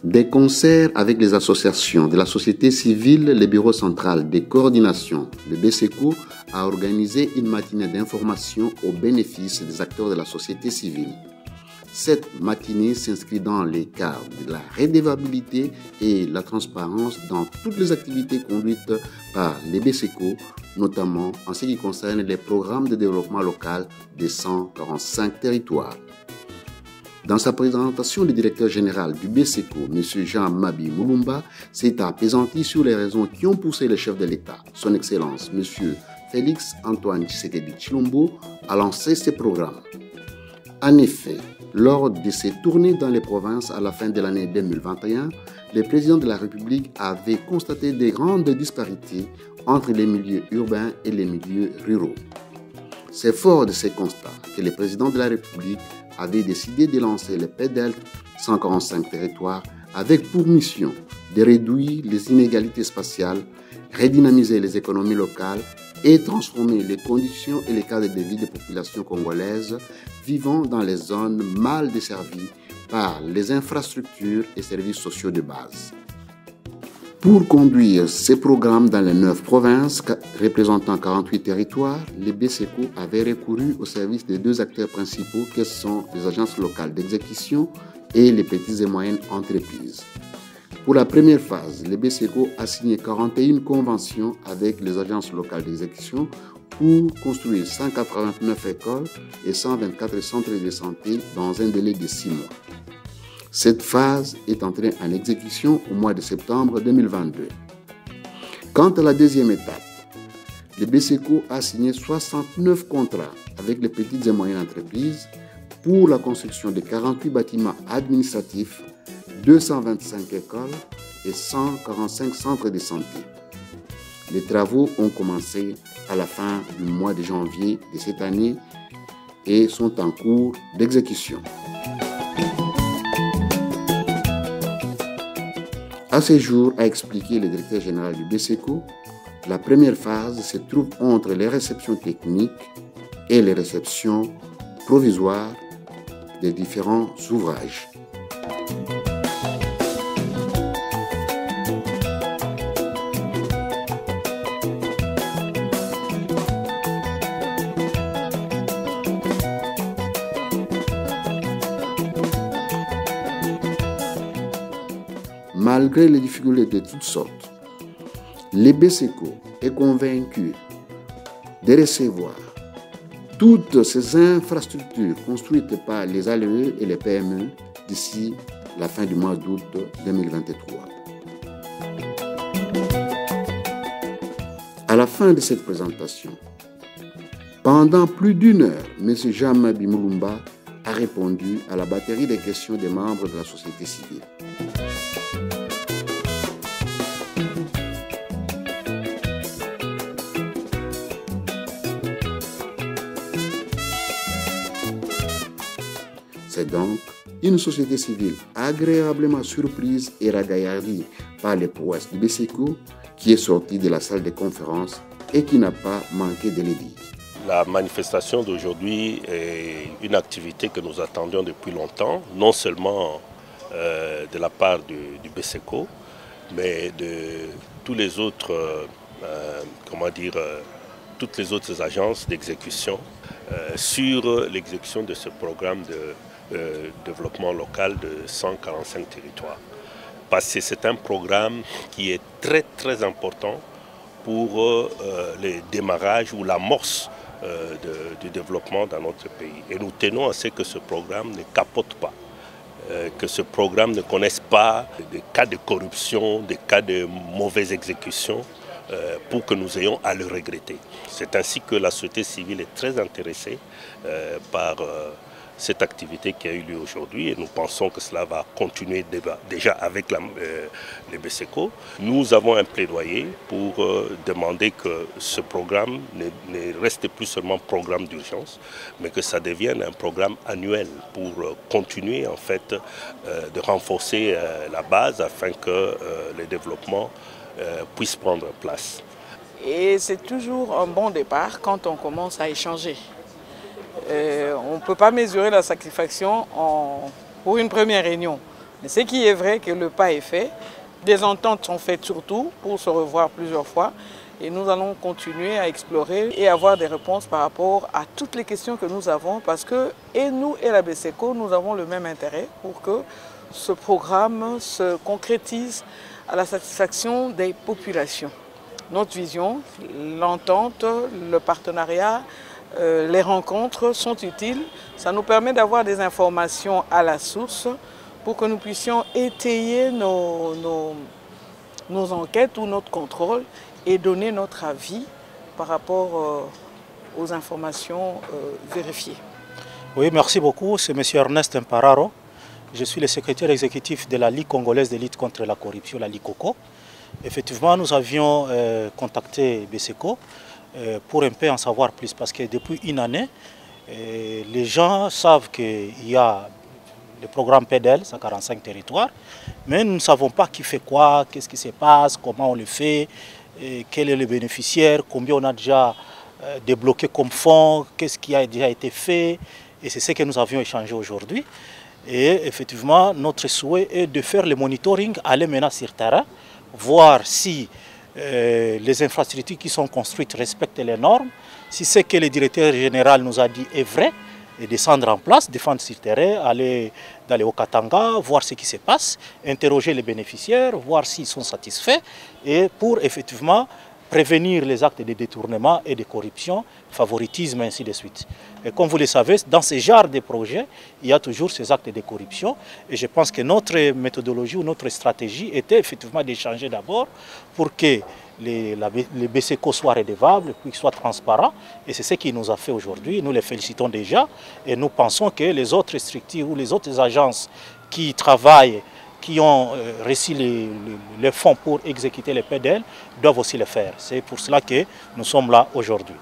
Des concerts avec les associations de la société civile, le bureau central des coordinations, le BCECO, a organisé une matinée d'information au bénéfice des acteurs de la société civile. Cette matinée s'inscrit dans les cadres de la redevabilité et la transparence dans toutes les activités conduites par les BCECO, notamment en ce qui concerne les programmes de développement local des 145 territoires. Dans sa présentation, le directeur général du BCECO, M. Jean-Mabi Mulumba, s'est appesanti sur les raisons qui ont poussé le chef de l'État, son Excellence, M. Félix Antoine Tshisekedi Tshilombo, à lancer ces programmes. En effet, lors de ses tournées dans les provinces à la fin de l'année 2021, le président de la République avait constaté des grandes disparités entre les milieux urbains et les milieux ruraux. C'est fort de ces constats que le président de la République avait décidé de lancer le PEDEL 145 territoires avec pour mission de réduire les inégalités spatiales, redynamiser les économies locales et transformer les conditions et les cadres de vie des populations congolaises vivant dans les zones mal desservies par les infrastructures et services sociaux de base. Pour conduire ces programmes dans les 9 provinces représentant 48 territoires, le BCECO avait recouru au service des 2 acteurs principaux que sont les agences locales d'exécution et les petites et moyennes entreprises. Pour la première phase, le BCECO a signé 41 conventions avec les agences locales d'exécution pour construire 189 écoles et 124 centres de santé dans un délai de 6 mois. Cette phase est entrée en exécution au mois de septembre 2022. Quant à la deuxième étape, le BCECO a signé 69 contrats avec les petites et moyennes entreprises pour la construction de 48 bâtiments administratifs, 225 écoles et 145 centres de santé. Les travaux ont commencé à la fin du mois de janvier de cette année et sont en cours d'exécution. À ce jour, a expliqué le directeur général du BCECO, la première phase se trouve entre les réceptions techniques et les réceptions provisoires des différents ouvrages. Malgré les difficultés de toutes sortes, le BCECO est convaincu de recevoir toutes ces infrastructures construites par les ALE et les PME d'ici la fin du mois d'août 2023. À la fin de cette présentation, pendant plus d'1 heure, M. Jean-Mabi Mulumba a répondu à la batterie des questions des membres de la société civile. C'est donc une société civile agréablement surprise et ragaillardie par les prouesses du BCECO qui est sortie de la salle de conférence et qui n'a pas manqué de le dire. La manifestation d'aujourd'hui est une activité que nous attendions depuis longtemps, non seulement de la part du BCECO, mais de tous les autres, toutes les autres agences d'exécution sur l'exécution de ce programme de développement local de 145 territoires. Parce que c'est un programme qui est très important pour le démarrage ou l'amorce du développement dans notre pays. Et nous tenons à ce que ce programme ne capote pas, que ce programme ne connaisse pas de cas de corruption, des cas de mauvaise exécution, pour que nous ayons à le regretter. C'est ainsi que la société civile est très intéressée par cette activité qui a eu lieu aujourd'hui et nous pensons que cela va continuer déjà avec les BCECO. Nous avons un plaidoyer pour demander que ce programme ne reste plus seulement programme d'urgence, mais que ça devienne un programme annuel pour continuer en fait de renforcer la base afin que le développement puisse prendre place. Et c'est toujours un bon départ quand on commence à échanger. On ne peut pas mesurer la satisfaction pour une première réunion. Mais ce qui est vrai que le pas est fait, des ententes sont faites surtout pour se revoir plusieurs fois. Et nous allons continuer à explorer et avoir des réponses par rapport à toutes les questions que nous avons parce que, et nous et la BESECO, nous avons le même intérêt pour que ce programme se concrétise à la satisfaction des populations. Notre vision, l'entente, le partenariat, les rencontres sont utiles. Ça nous permet d'avoir des informations à la source pour que nous puissions étayer nos enquêtes ou notre contrôle et donner notre avis par rapport aux informations vérifiées. Oui, merci beaucoup. C'est M. Ernest Mpararo. Je suis le secrétaire exécutif de la Ligue congolaise de lutte contre la corruption, la LICOCO. Effectivement, nous avions contacté BESECO pour un peu en savoir plus parce que depuis une année, les gens savent qu'il y a le programme PEDEL, 145 territoires, mais nous ne savons pas qui fait quoi, qu'est-ce qui se passe, comment on le fait, quel est le bénéficiaire, combien on a déjà débloqué comme fonds, qu'est-ce qui a déjà été fait. Et c'est ce que nous avions échangé aujourd'hui. Et effectivement, notre souhait est de faire le monitoring, aller maintenant sur terrain, voir si les infrastructures qui sont construites respectent les normes, si ce que le directeur général nous a dit est vrai, et descendre en place, défendre sur terrain, aller au Katanga, voir ce qui se passe, interroger les bénéficiaires, voir s'ils sont satisfaits, et pour effectivement prévenir les actes de détournement et de corruption, favoritisme, ainsi de suite. Et comme vous le savez, dans ce genre de projets, il y a toujours ces actes de corruption. Et je pense que notre méthodologie ou notre stratégie était effectivement d'échanger d'abord pour que les BESECO soient redevables, qu'ils soient transparents. Et c'est ce qu'il nous a fait aujourd'hui. Nous les félicitons déjà. Et nous pensons que les autres structures ou les autres agences qui travaillent, qui ont reçu les fonds pour exécuter les PEDEL, doivent aussi le faire. C'est pour cela que nous sommes là aujourd'hui.